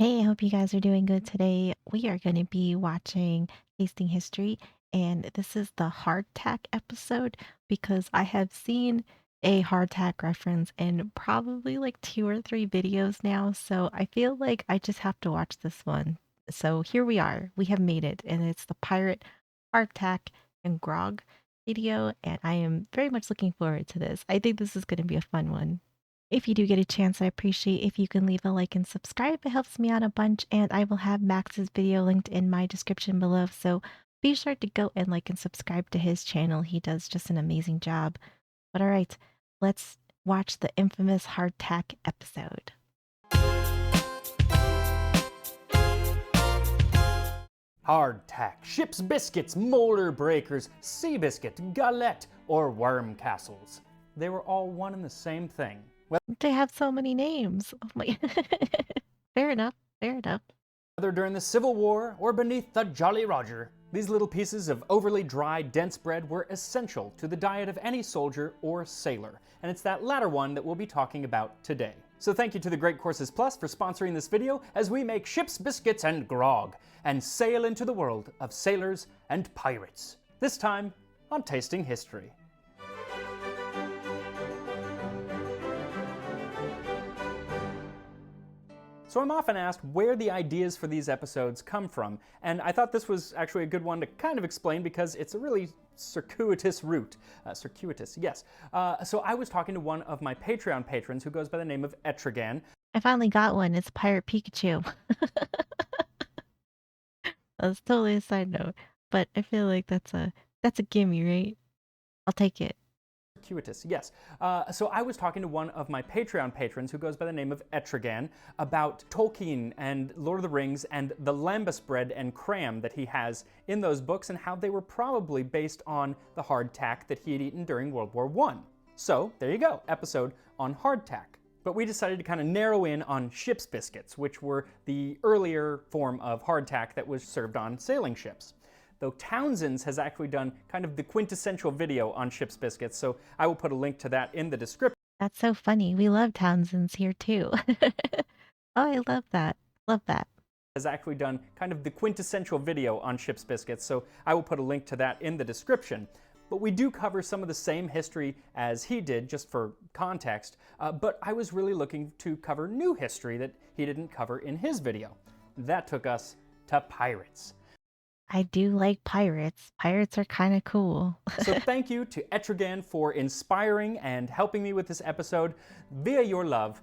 Hey, I hope you guys are doing good today. We are going to be watching Tasting History, and this is the hardtack episode because I have seen a hardtack reference in probably like two or three videos now. So I feel like I just have to watch this one. So here we are. We have made it, and it's the pirate hardtack and grog video, and I am very much looking forward to this. I think this is going to be a fun one. If you do get a chance, I appreciate if you can leave a like and subscribe. It helps me out a bunch, and I will have Max's video linked in my description below. So be sure to go and like and subscribe to his channel. He does just an amazing job. But all right, let's watch the infamous hardtack episode. Hardtack, ship's biscuits, molar breakers, sea biscuit, galette, or worm castles. They were all one and the same thing. They have so many names. Oh my. Fair enough. Fair enough. Whether during the Civil War or beneath the Jolly Roger, these little pieces of overly dry, dense bread were essential to the diet of any soldier or sailor, and it's that latter one that we'll be talking about today. So thank you to the Great Courses Plus for sponsoring this video as we make ship's biscuits and grog, and sail into the world of sailors and pirates. This time on Tasting History. So I'm often asked where the ideas for these episodes come from, and I thought this was actually a good one to kind of explain because it's a really circuitous route. Circuitous, yes. So I was talking to one of my Patreon patrons who goes by the name of Etrigan. I finally got one. It's Pirate Pikachu. That's totally a side note, but I feel like that's a gimme, right? I'll take it. Circuitous, yes. So I was talking to one of my Patreon patrons who goes by the name of Etrigan about Tolkien and Lord of the Rings and the lambus bread and cram that he has in those books and how they were probably based on the hardtack that he had eaten during World War I. So there you go, episode on hardtack. But we decided to kind of narrow in on ship's biscuits, which were the earlier form of hardtack that was served on sailing ships. Though Townsend's has actually done kind of the quintessential video on ship's biscuits, so I will put a link to that in the description. That's so funny. We love Townsend's here too. Oh, I love that. Love that. Has actually done kind of the quintessential video on ship's biscuits, so I will put a link to that in the description. But we do cover some of the same history as he did, just for context, but I was really looking to cover new history that he didn't cover in his video. That took us to pirates. I do like pirates. Pirates are kind of cool. So thank you to Etrigan for inspiring and helping me with this episode via your love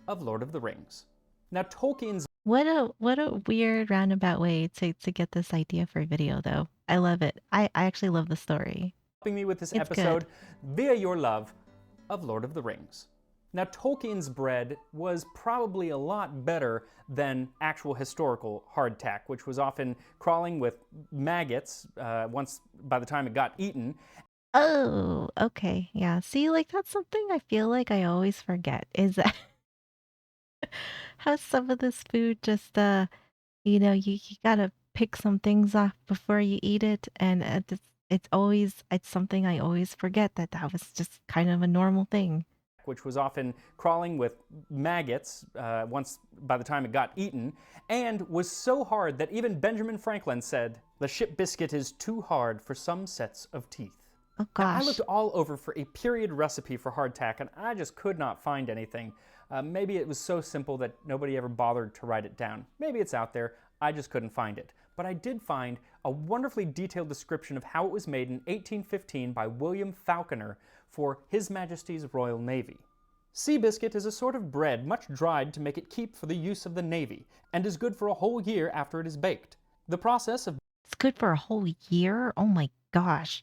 of Lord of the Rings. Now Tolkien's What a weird roundabout way to get this idea for a video though. I love it. I actually love the story. helping me with this It's episode good. via your love of Lord of the Rings. Now, Tolkien's bread was probably a lot better than actual historical hardtack, which was often crawling with maggots once by the time it got eaten. Oh, okay. Yeah. See, like that's something I feel like I always forget is that how some of this food just you gotta pick some things off before you eat it, and it's something I always forget that that was just kind of a normal thing. Which was often crawling with maggots once by the time it got eaten, and was so hard that even Benjamin Franklin said, "The ship biscuit is too hard for some sets of teeth." Oh Now, I gosh. looked all over for a period recipe for hardtack, and I just could not find anything. Maybe it was so simple that nobody ever bothered to write it down. Maybe it's out there, I just couldn't find it. But I did find a wonderfully detailed description of how it was made in 1815 by William Falconer for His Majesty's Royal Navy. Sea biscuit is a sort of bread much dried to make it keep for the use of the Navy, and is good for a whole year after it is baked. The process of It's good for a whole year? Oh my gosh.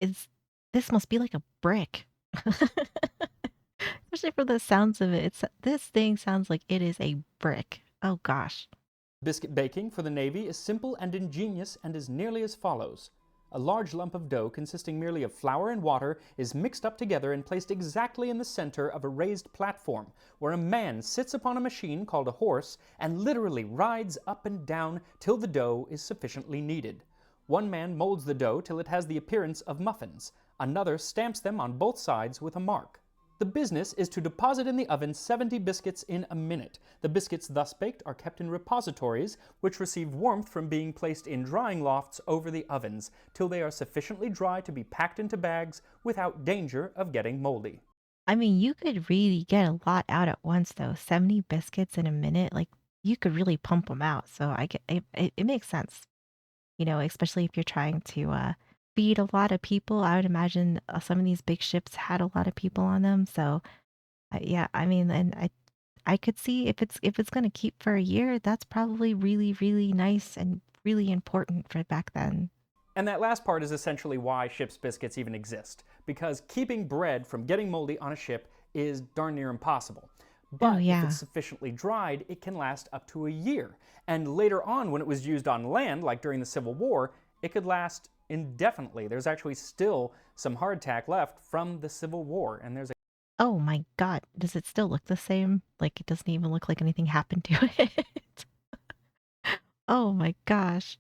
It's this must be like a brick. Especially for the sounds of it. This thing sounds like it is a brick. Oh gosh. biscuit baking for the Navy is simple and ingenious and is nearly as follows. A large lump of dough consisting merely of flour and water is mixed up together and placed exactly in the center of a raised platform, where a man sits upon a machine called a horse and literally rides up and down till the dough is sufficiently kneaded. One man molds the dough till it has the appearance of muffins. Another stamps them on both sides with a mark. The business is to deposit in the oven 70 biscuits in a minute. The biscuits thus baked are kept in repositories, which receive warmth from being placed in drying lofts over the ovens, till they are sufficiently dry to be packed into bags without danger of getting moldy. I mean, you could really get a lot out at once, though. 70 biscuits in a minute, like, you could really pump them out. So I get it makes sense, especially if you're trying to feed a lot of people. I would imagine some of these big ships had a lot of people on them. So yeah, I mean, and I could see if it's going to keep for a year, that's probably really, really nice and really important for back then. And that last part is essentially why ship's biscuits even exist, because keeping bread from getting moldy on a ship is darn near impossible. Oh, But if it's yeah. sufficiently dried, it can last up to a year. And later on, when it was used on land, like during the Civil War, it could last indefinitely. There's actually still some hardtack left from the Civil War, and there's a Oh my god, does it still look the same? Like, it doesn't even look like anything happened to it. Oh my gosh.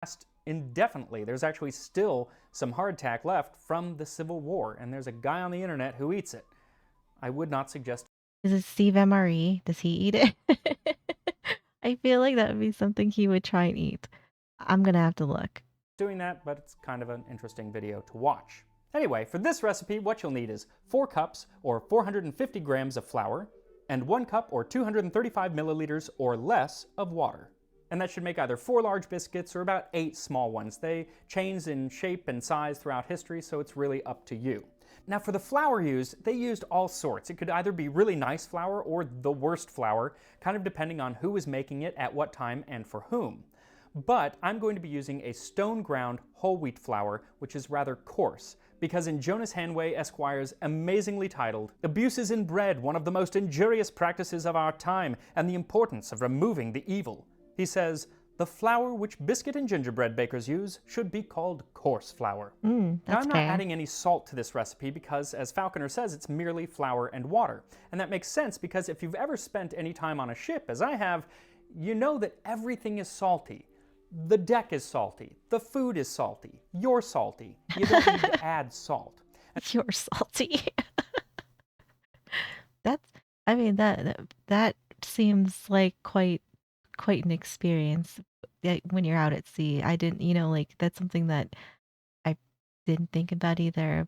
last indefinitely. There's actually still some hardtack left from the Civil War, and there's a guy on the internet who eats it. I would not suggest Is it Steve MRE? Does he eat it? I feel like that would be something he would try and eat. I'm gonna have to look. doing that, but it's kind of an interesting video to watch. Anyway, for this recipe, what you'll need is 4 cups or 450 grams of flour, and 1 cup or 235 milliliters or less of water. And that should make either 4 large biscuits or about 8 small ones. They change in shape and size throughout history, so it's really up to you. Now for the flour used, they used all sorts. It could either be really nice flour or the worst flour, kind of depending on who was making it, at what time, and for whom. But I'm going to be using a stone ground whole wheat flour, which is rather coarse, because in Jonas Hanway Esquire's amazingly titled Abuses in Bread, One of the Most Injurious Practices of Our Time, and the Importance of Removing the Evil, he says, the flour which biscuit and gingerbread bakers use should be called coarse flour. Now That's I'm not fair. adding any salt to this recipe because, as Falconer says, it's merely flour and water. And that makes sense because if you've ever spent any time on a ship, as I have, you know that everything is salty. The deck is salty. The food is salty. You're salty. You don't need to add salt. You're salty. That's I mean, that seems like quite an experience, when you're out at sea. I didn't like, that's something that I didn't think about either,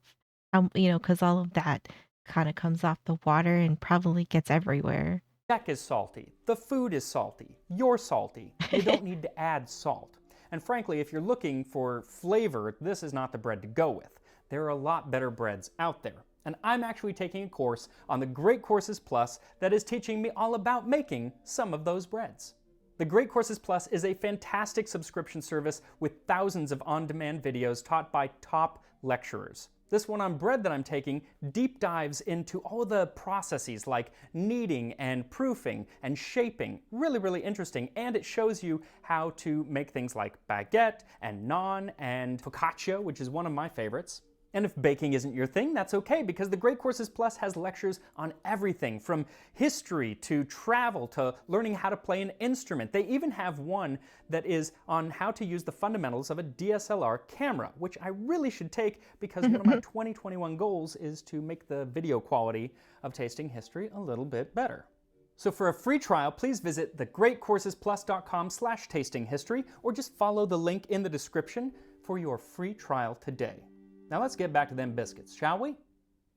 'cause all of that kinda comes off the water and probably gets everywhere. Deck is salty. The food is salty. You're salty. You don't need to add salt. And frankly, if you're looking for flavor, this is not the bread to go with. There are a lot better breads out there. And I'm actually taking a course on the Great Courses Plus that is teaching me all about making some of those breads. The Great Courses Plus is a fantastic subscription service with thousands of on-demand videos taught by top lecturers. This one on bread that I'm taking deep dives into all the processes like kneading and proofing and shaping. Really, really interesting. And it shows you how to make things like baguette and naan and focaccia, which is one of my favorites. And if baking isn't your thing, that's okay, because the Great Courses Plus has lectures on everything from history to travel to learning how to play an instrument. They even have one that is on how to use the fundamentals of a DSLR camera, which I really should take because one of my 2021 goals is to make the video quality of Tasting History a little bit better. So for a free trial, please visit thegreatcoursesplus.com/tastinghistory or just follow the link in the description for your free trial today. Now let's get back to them biscuits, shall we?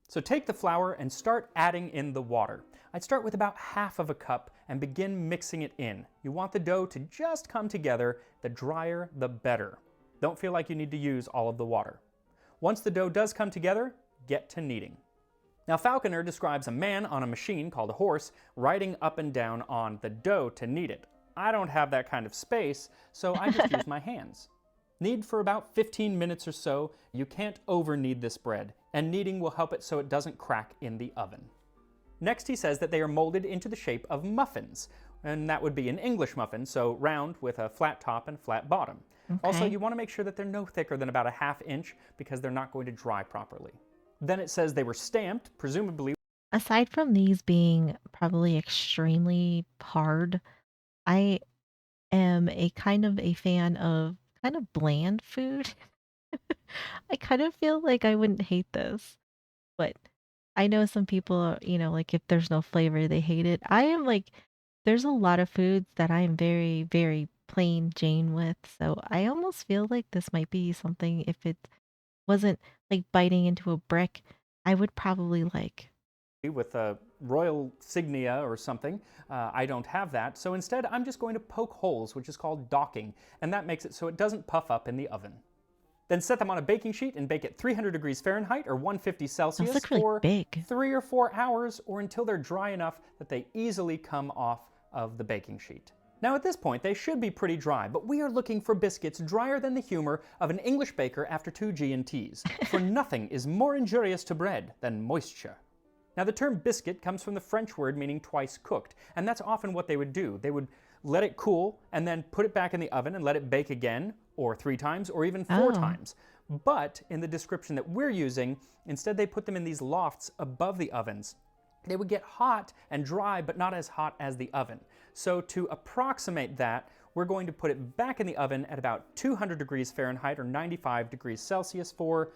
So take the flour and start adding in the water. I'd start with about half of a cup and begin mixing it in. You want the dough to just come together. The drier, the better. Don't feel like you need to use all of the water. Once the dough does come together, get to kneading. Now Falconer describes a man on a machine called a horse riding up and down on the dough to knead it. I don't have that kind of space, so I just use my hands. Knead for about 15 minutes or so. You can't over knead this bread, and kneading will help it so it doesn't crack in the oven. Next he says that they are molded into the shape of muffins, and that would be an English muffin, so round with a flat top and flat bottom. Also, Okay. you want to make sure that they're no thicker than about a ½ inch because they're not going to dry properly. Then it says they were stamped, presumably. Aside from these being probably extremely hard, I am a kind of a fan of kind of bland food. I kind of feel like I wouldn't hate this, but I know some people, like if there's no flavor, they hate it. I am like, there's a lot of foods that I am very, very plain Jane with. So I almost feel like this might be something if it wasn't like biting into a brick, I would probably like. with a royal signia or something. I don't have that, so instead I'm just going to poke holes, which is called docking, and that makes it so it doesn't puff up in the oven. Then set them on a baking sheet and bake at 300 degrees Fahrenheit or 150 Those Celsius look really for big. 3 or 4 hours, or until they're dry enough that they easily come off of the baking sheet. Now at this point they should be pretty dry, but we are looking for biscuits drier than the humor of an English baker after 2 G&Ts, for nothing is more injurious to bread than moisture. Now the term biscuit comes from the French word meaning twice cooked, and that's often what they would do. They would let it cool and then put it back in the oven and let it bake again, or 3 times, or even four Oh, times. But in the description that we're using, instead they put them in these lofts above the ovens. They would get hot and dry, but not as hot as the oven. So to approximate that, we're going to put it back in the oven at about 200 degrees Fahrenheit or 95 degrees Celsius for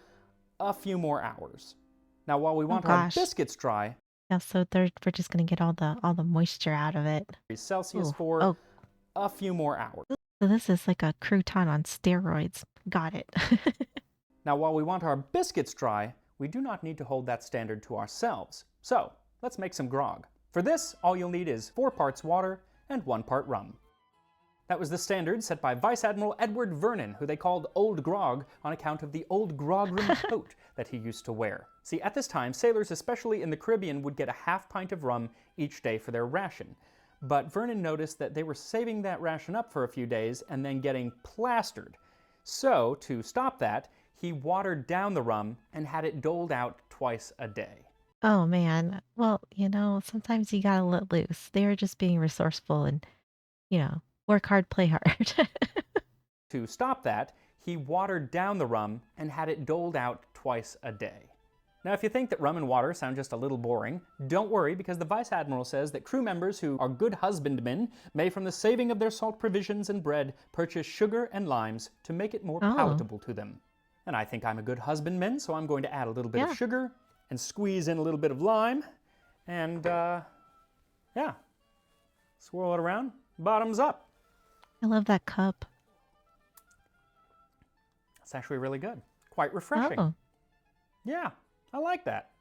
a few more hours. Now, while we oh want our gosh. biscuits dry, Yeah, so we're just gonna get all the moisture out of it. Celsius Ooh. for Oh, a few more hours. so this is like a crouton on steroids. Got it. Now, while we want our biscuits dry, we do not need to hold that standard to ourselves. So, let's make some grog. For this, all you'll need is 4 parts water and 1 part rum. That was the standard set by Vice Admiral Edward Vernon, who they called Old Grog on account of the old grogram coat that he used to wear. See, at this time, sailors, especially in the Caribbean, would get a half pint of rum each day for their ration. But Vernon noticed that they were saving that ration up for a few days and then getting plastered. So, to stop that, he watered down the rum and had it doled out twice a day. Oh man. Well, sometimes you gotta let loose. They are just being resourceful and, work hard, play hard. To stop that, he watered down the rum and had it doled out twice a day. Now, if you think that rum and water sound just a little boring, don't worry, because the Vice Admiral says that crew members who are good husbandmen may, from the saving of their salt provisions and bread, purchase sugar and limes to make it more Oh, palatable to them. And I think I'm a good husbandman, so I'm going to add a little bit of yeah. sugar and squeeze in a little bit of lime, and yeah, swirl it around, bottoms up. I love that cup. It's actually really good. Quite refreshing. Oh. Yeah, I like that.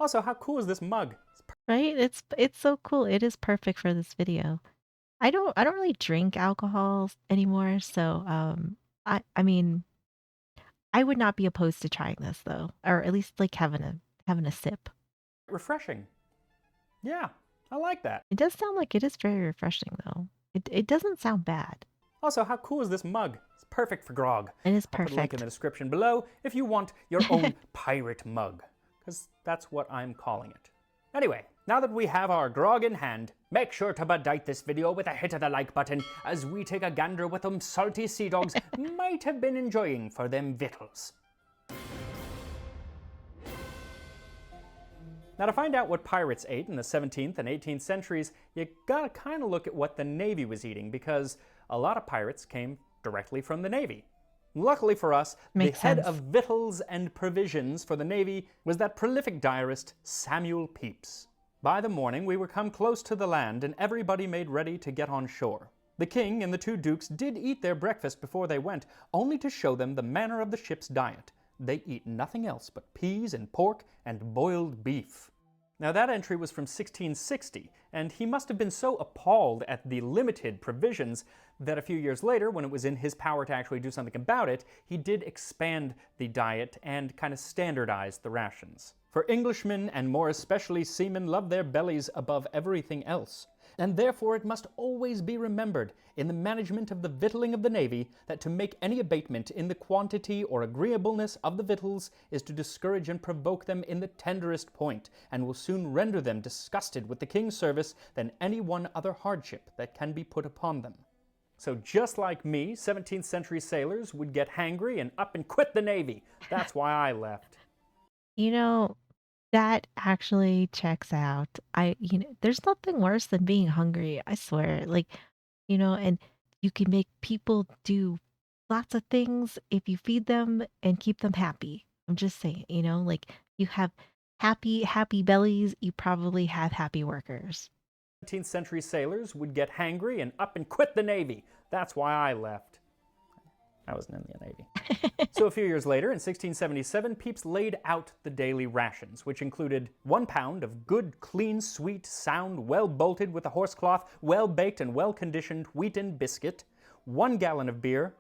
Also, how cool is this mug? Right? It's so cool. It is perfect for this video. I don't really drink alcohol anymore, so I mean, I would not be opposed to trying this though, or at least like having a sip. Refreshing. Yeah, I like that. It does sound like it is very refreshing though. It doesn't sound bad. Also, how cool is this mug? It's perfect for grog. It is I'll put a link in the perfect. description below if you want your own pirate mug, because that's what I'm calling it. Anyway, now that we have our grog in hand, make sure to bedight this video with a hit of the like button as we take a gander what them salty sea dogs might have been enjoying for them victuals. Now, to find out what pirates ate in the 17th and 18th centuries, you gotta kind of look at what the Navy was eating, because a lot of pirates came directly from the Navy. Luckily for us, the Makes head sense. of victuals and provisions for the Navy was that prolific diarist, Samuel Pepys. By the morning, we were come close to the land, and everybody made ready to get on shore. The king and the 2 dukes did eat their breakfast before they went, only to show them the manner of the ship's diet. They eat nothing else but peas and pork and boiled beef. Now that entry was from 1660, and he must have been so appalled at the limited provisions that a few years later, when it was in his power to actually do something about it, he did expand the diet and kind of standardize the rations. For Englishmen, and more especially seamen, love their bellies above everything else. And therefore it must always be remembered in the management of the victualling of the Navy that to make any abatement in the quantity or agreeableness of the victuals is to discourage and provoke them in the tenderest point, and will soon render them disgusted with the king's service than any one other hardship that can be put upon them. So just like me, 17th century sailors would get hangry and up and quit the Navy. That's why I left. You know, that actually checks out. There's nothing worse than being hungry. I swear. Like, and you can make people do lots of things if you feed them and keep them happy. I'm just saying, like you have Happy, happy bellies, you probably have happy workers. 17th century sailors would get hangry and up and quit the Navy. That's why I left. I wasn't in the Navy. So a few years later, in 1677, Pepys laid out the daily rations, which included 1 pound of good, clean, sweet, sound, well-bolted with a horsecloth, well-baked and well-conditioned wheaten biscuit, 1 gallon of beer,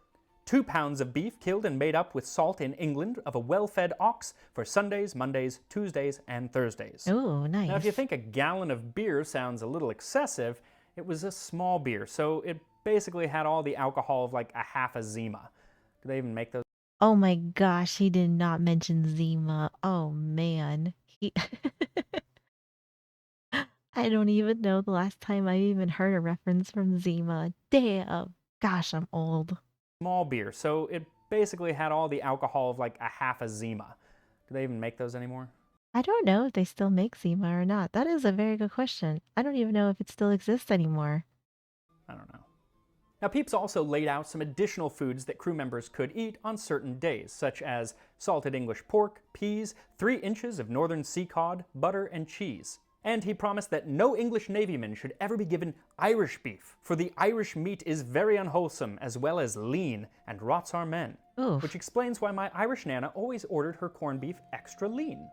2 pounds of beef killed and made up with salt in England of a well-fed ox for Sundays, Mondays, Tuesdays, and Thursdays. Oh, Now, if you nice. think a gallon of beer sounds a little excessive, it was a small beer, so it basically had all the alcohol of like a half a Zima. Do they even make those? Oh my gosh, he did not mention Zima. Oh man. He I don't even know the last time I even heard a reference from Zima. Damn. Gosh, I'm old. Small beer, so it basically had all the alcohol of like a half a Zima. Do they even make those anymore? I don't know if they still make Zima or not. That is a very good question. I don't even know if it still exists anymore. I don't know. Now, Pepys also laid out some additional foods that crew members could eat on certain days, such as salted English pork, peas, 3 inches of northern sea cod, butter, and cheese. And he promised that no English Navyman should ever be given Irish beef, for the Irish meat is very unwholesome as well as lean and rots our men. Which Oof. explains why my Irish Nana always ordered her corned beef extra lean.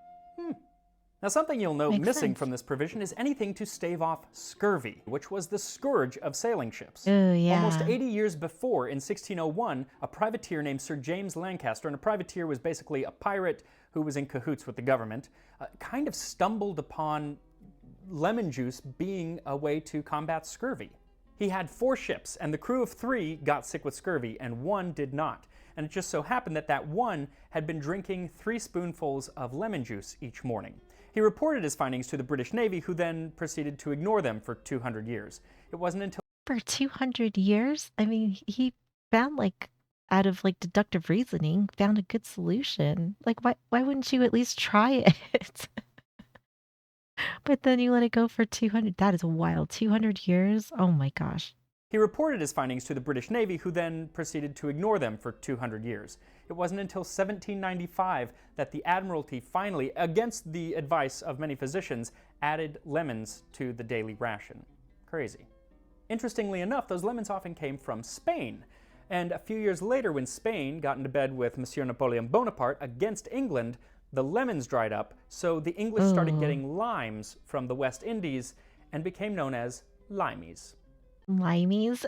Now, something you'll note Makes missing sense. from this provision is anything to stave off scurvy, which was the scourge of sailing ships. Oh Almost yeah. 80 years before, in 1601, a privateer named Sir James Lancaster, and a privateer was basically a pirate who was in cahoots with the government, kind of stumbled upon lemon juice being a way to combat scurvy. He had 4 ships, and the crew of 3 got sick with scurvy, and 1 did not. And it just so happened that that 1 had been drinking 3 spoonfuls of lemon juice each morning. He reported his findings to the British Navy, who then proceeded to ignore them for 200 years. It wasn't until For 200 years? I mean, he found like out of like deductive reasoning, found a good solution. Like why wouldn't you at least try it? But then you let it go for 200. That is wild. 200 years? Oh my gosh. He reported his findings to the British Navy, who then proceeded to ignore them for 200 years. It wasn't until 1795 that the Admiralty finally, against the advice of many physicians, added lemons to the daily ration. Crazy. Interestingly enough, those lemons often came from Spain. And a few years later, when Spain got into bed with Monsieur Napoleon Bonaparte against England, the lemons dried up, so the English started Oh, getting limes from the West Indies and became known as limeys. limeys?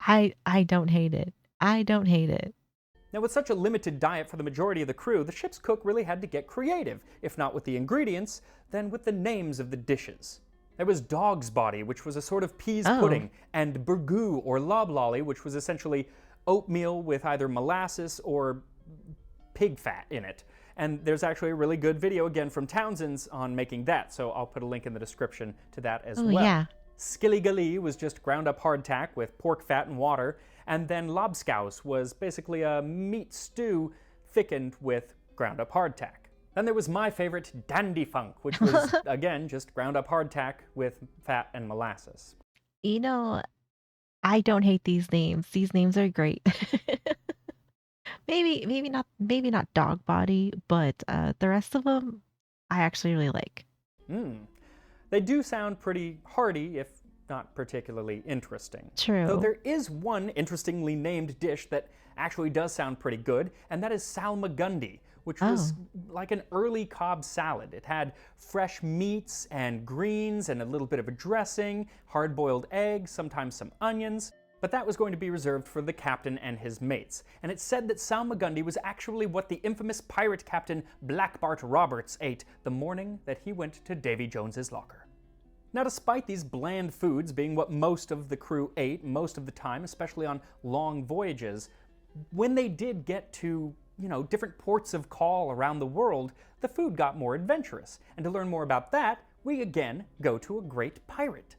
I don't hate it. I don't hate it. Now, with such a limited diet for the majority of the crew, the ship's cook really had to get creative, if not with the ingredients, then with the names of the dishes. There was dog's body, which was a sort of peas Oh, pudding, and burgoo or loblolly, which was essentially oatmeal with either molasses or pig fat in it. And there's actually a really good video again from Townsend's on making that, so I'll put a link in the description to that as oh well. yeah. Skillygalee was just ground up hardtack with pork fat and water, and then lobscouse was basically a meat stew thickened with ground up hardtack. Then there was my favorite, dandy funk, which was again just ground up hardtack with fat and molasses. You know, I don't hate these names. These names are great. Maybe not dog body, but the rest of them I actually really like. Mmm. They do sound pretty hearty, if not particularly interesting. Though True. there is one interestingly named dish that actually does sound pretty good, and that is salmagundi, which was Oh. like an early Cobb salad. It had fresh meats and greens and a little bit of a dressing, hard boiled eggs, sometimes some onions. But that was going to be reserved for the captain and his mates, and it's said that salmagundi was actually what the infamous pirate captain Black Bart Roberts ate the morning that he went to Davy Jones's locker. Now, despite these bland foods being what most of the crew ate most of the time, especially on long voyages, when they did get to, different ports of call around the world, the food got more adventurous. And to learn more about that, we again go to a great pirate.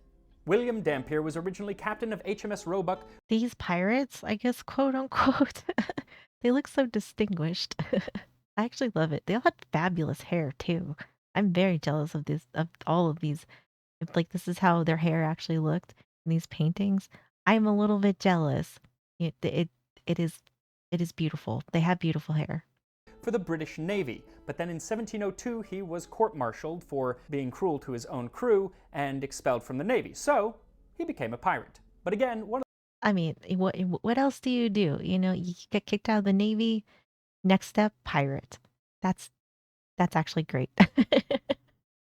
William Dampier was originally captain of HMS Roebuck. These pirates, I guess, quote unquote, they look so distinguished. I actually love it. They all had fabulous hair too. I'm very jealous of this, of all of these. If like this is how their hair actually looked in these paintings, I'm a little bit jealous. It it it is it is beautiful. They have beautiful hair. for the British Navy. But then in 1702, he was court-martialed for being cruel to his own crew and expelled from the Navy. So he became a pirate. But again, one of I mean, what else do you do? You know, you get kicked out of the Navy, next step, pirate. That's that's actually great.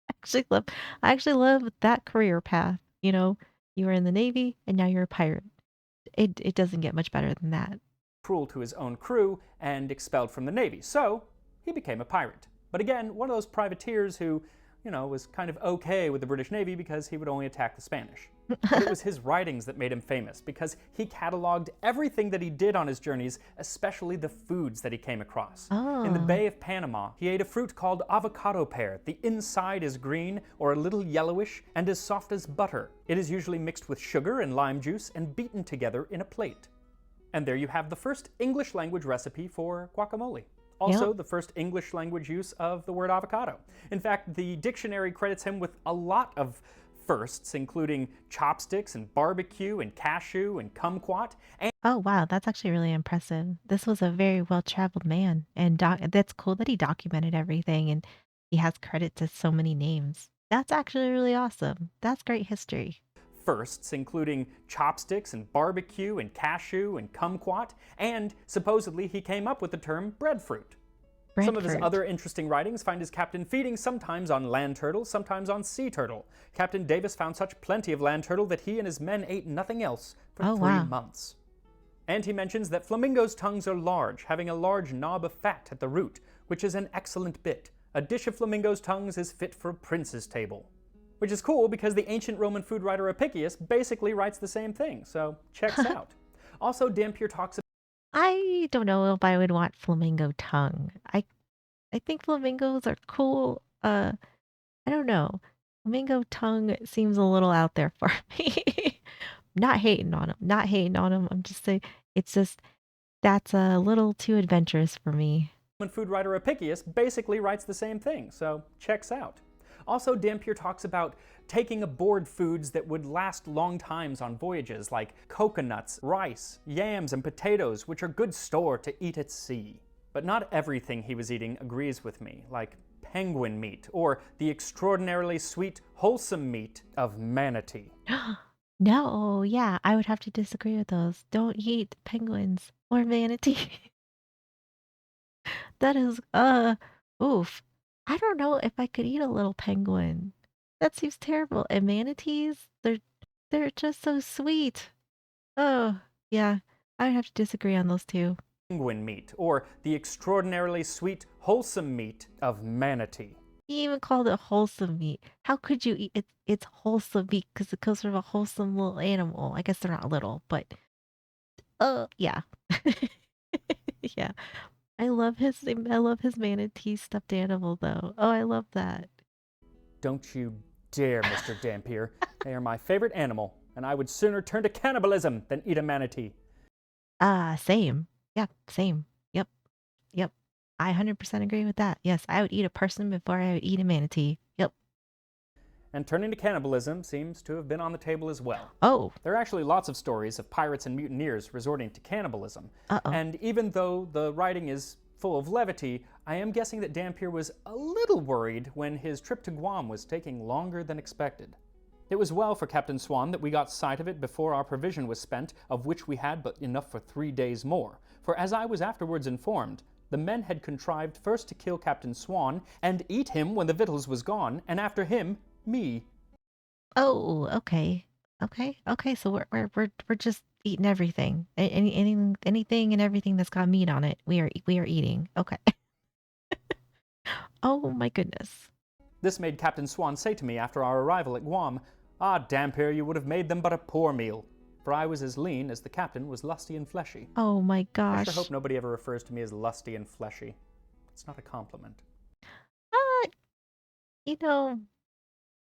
Actually love I actually love that career path, you know? You were in the Navy and now you're a pirate. It doesn't get much better than that. cruel to his own crew and expelled from the Navy. So he became a pirate. But again, one of those privateers who, was kind of okay with the British Navy because he would only attack the Spanish. But it was his writings that made him famous because he cataloged everything that he did on his journeys, especially the foods that he came across. In the Oh. Bay of Panama, he ate a fruit called avocado pear. The inside is green or a little yellowish and as soft as butter. It is usually mixed with sugar and lime juice and beaten together in a plate. And there you have the first English language recipe for guacamole. Yep. Also, the first English language use of the word avocado. In fact, the dictionary credits him with a lot of firsts, including chopsticks and barbecue and cashew and kumquat. And Oh, wow, that's actually really impressive. This was a very well-traveled man, and that's cool that he documented everything and he has credit to so many names. That's actually really awesome. That's great history. firsts, including chopsticks and barbecue and cashew and kumquat. And supposedly he came up with the term breadfruit. Some of his Brentford. other interesting writings find his captain feeding sometimes on land turtle, sometimes on sea turtle. Captain Davis found such plenty of land turtle that he and his men ate nothing else for Oh, 3 months. And he mentions that flamingos' tongues are large, having a large knob of fat at the root, which is an excellent bit. A dish of flamingos' tongues is fit for a prince's table. Which is cool because the ancient Roman food writer Apicius basically writes the same thing, so checks wow. out. Also, Dampier talks I don't know if I would want flamingo tongue. I think flamingos are cool. I don't know. Flamingo tongue seems a little out there for me. Not hating on him. Not hating on him. I'm just saying it's just that's a little too adventurous for me. Roman food writer Apicius basically writes the same thing, so checks out. Also, Dampier talks about taking aboard foods that would last long times on voyages, like coconuts, rice, yams, and potatoes, which are good store to eat at sea. But not everything he was eating agrees with me, like penguin meat, or the extraordinarily sweet, wholesome meat of manatee. No, yeah, I would have to disagree with those. Don't eat penguins or manatee. That is, oof. I don't know if I could eat a little penguin. That seems terrible. And manatees, they're just so sweet. Oh, yeah. I would have to disagree on those two. Penguin meat, or the extraordinarily sweet, wholesome meat of manatee. He even called it wholesome meat. How could you eat it? It's wholesome meat because it comes from a wholesome little animal. I guess they're not little, but yeah. Yeah. I love his manatee stuffed animal though. Oh, I love that. Don't you dare, Mr. Dampier. They are my favorite animal, and I would sooner turn to cannibalism than eat a manatee. Same. Yep, same. Yep. Yep. I 100% agree with that. Yes, I would eat a person before I would eat a manatee. Yep. And turning to cannibalism seems to have been on the table as well. Oh, There are actually lots of stories of pirates and mutineers resorting to cannibalism, uh-oh. and even though the writing is full of levity, I am guessing that Dampier was a little worried when his trip to Guam was taking longer than expected. It was well for Captain Swan that we got sight of it before our provision was spent, of which we had but enough for 3 days more, for as I was afterwards informed, the men had contrived first to kill Captain Swan and eat him when the victuals was gone, and after him, me. Oh, okay. Okay. Okay, so we're just eating everything. Anything and everything that's got meat on it. We are eating. Okay. Oh my goodness. This made Captain Swan say to me after our arrival at Guam, "Ah, Dampier, you would have made them but a poor meal." For I was as lean as the captain was lusty and fleshy. Oh my I sure hope gosh. nobody ever refers to me as lusty and fleshy. It's not a compliment. Uh, you know,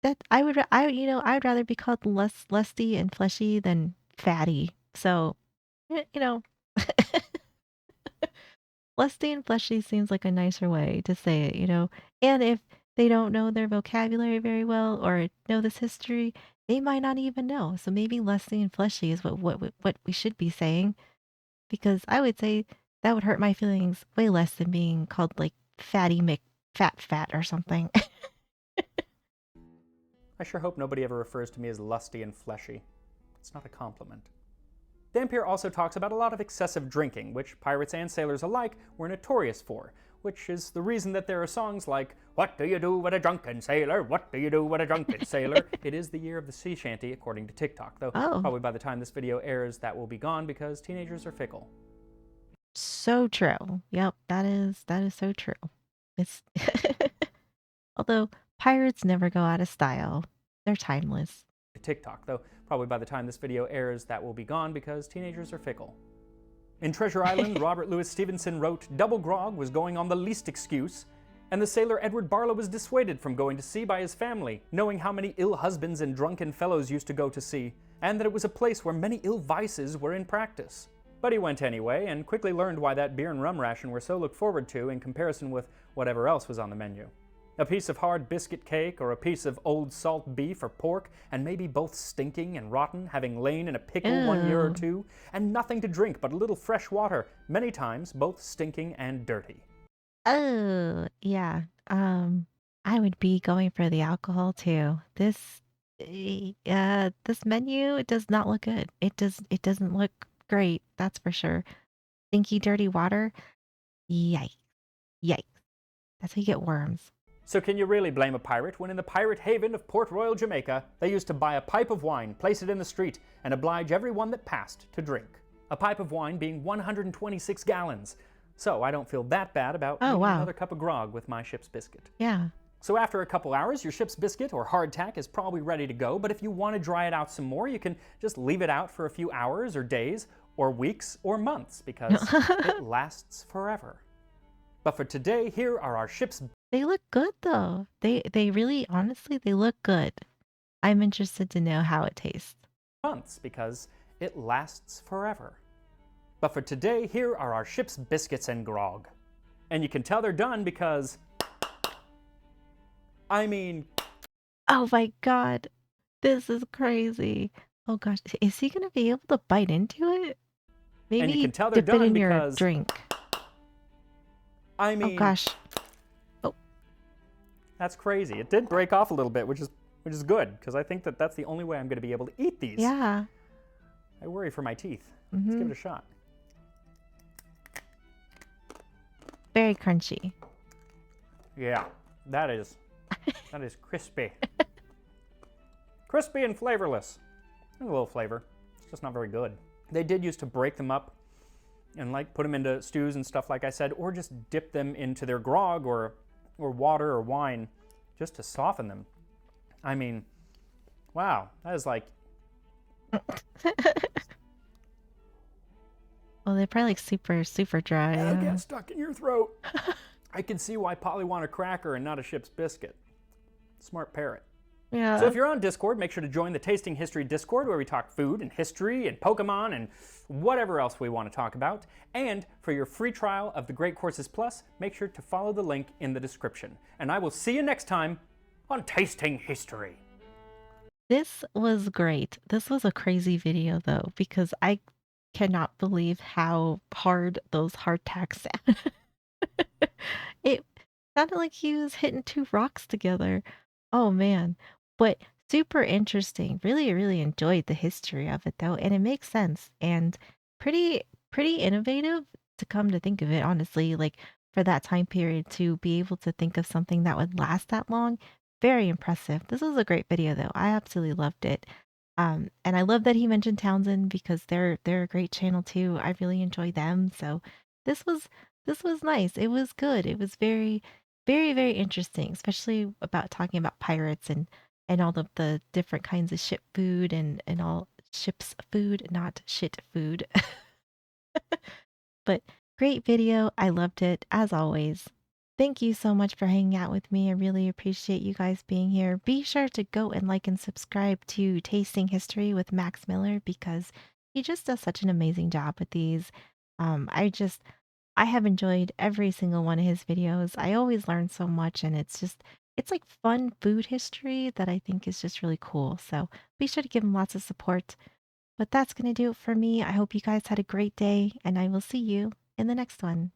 that I would I I would rather be called less lusty and fleshy than fatty. So, you know, lusty and fleshy seems like a nicer way to say it, you know? And if they don't know their vocabulary very well or know this history, they might not even know. So maybe lusty and fleshy is what we should be saying because I would say That would hurt my feelings way less than being called, like, Fatty Fat or something. I sure hope nobody ever refers to me as lusty and fleshy. It's not a compliment. Dampier also talks about a lot of excessive drinking, which pirates and sailors alike were notorious for, which is the reason that there are songs like, "What do you do with a drunken sailor? What do you do with a drunken sailor?" It is the year of the sea shanty, according to TikTok, though Oh, probably by the time this video airs, that will be gone because teenagers are fickle. so true. Yep, that is so true. It's although pirates never go out of style. They're timeless. TikTok, though probably by the time this video airs, that will be gone because teenagers are fickle. In Treasure Island, Robert Louis Stevenson wrote, "Double grog was going on the least excuse, and the sailor Edward Barlow was dissuaded from going to sea by his family, knowing how many ill husbands and drunken fellows used to go to sea, and that it was a place where many ill vices were in practice. But he went anyway, and quickly learned why that beer and rum ration were so looked forward to in comparison with whatever else was on the menu. A piece of hard biscuit cake, or a piece of old salt beef or pork, and maybe both stinking and rotten, having lain in a pickle 1 year or Ooh. two, and nothing to drink but a little fresh water, many times both stinking and dirty." Oh, yeah. I would be going for the alcohol too. This menu, it does not look good. It doesn't look great, that's for sure. Stinky, dirty water. Yikes. Yikes. That's how you get worms. So can you really blame a pirate when in the pirate haven of Port Royal, Jamaica, they used to buy a pipe of wine, place it in the street, and oblige everyone that passed to drink? A pipe of wine being 126 gallons. So I don't feel that bad about Oh, needing wow. another cup of grog with my ship's biscuit. Yeah. So after a couple hours, your ship's biscuit or hardtack is probably ready to go, but if you want to dry it out some more, you can just leave it out for a few hours or days or weeks or months because it lasts forever. But for today, here are our ship's They look good though. They really honestly, they look good. I'm interested to know how it tastes. months because it lasts forever. But for today, here are our ship's biscuits and grog. And you can tell they're done because, I mean, Oh my god. This is crazy. Oh gosh, is he gonna be able to bite into it? and you can Maybe tell they're dip it done in your because, drink. I Oh mean, gosh. Oh, that's crazy. It did break off a little bit, which is good because I think that that's the only way I'm going to be able to eat these. yeah. I worry for my teeth. Let's Mm-hmm. give it a shot. Very crunchy. Yeah, that is crispy. Crispy and flavorless. There's a little flavor. It's just not very good. They did used to break them up and like put them into stews and stuff like I said, or just dip them into their grog or water or wine just to soften them. I mean, wow, that is like, Well, they're probably like super, super dry. it'll Yeah. get stuck in your throat. I can see why Polly want a cracker and not a ship's biscuit. Smart parrot. So Yeah. if you're on Discord, make sure to join the Tasting History Discord where we talk food and history and Pokemon and whatever else we want to talk about. And for your free trial of the Great Courses Plus, make sure to follow the link in the description. And I will see you next time on Tasting History. This was great. This was a crazy video though, because I cannot believe how hard those hardtacks sound. It sounded like he was hitting two rocks together. Oh man. But super interesting. Really, really enjoyed the history of it though, and it makes sense and pretty innovative to come to think of it, honestly, like for that time period to be able to think of something that would last that long. Very impressive. This was a great video though. I absolutely loved it. And I love that he mentioned Townsend because they're a great channel too. I really enjoy them. So this was this was nice. It was good. It was very, very, very interesting, especially about talking about pirates and all of the different kinds of ship food and all ship's food, not shit food. But great video. I loved it as always. Thank you so much for hanging out with me. I really appreciate you guys being here. Be sure to go and like and subscribe to Tasting History with Max Miller because he just does such an amazing job with these. I have enjoyed every single one of his videos. I always learn so much and it's like fun food history that I think is just really cool. So be sure to give him lots of support. But that's going to do it for me. I hope you guys had a great day and I will see you in the next one.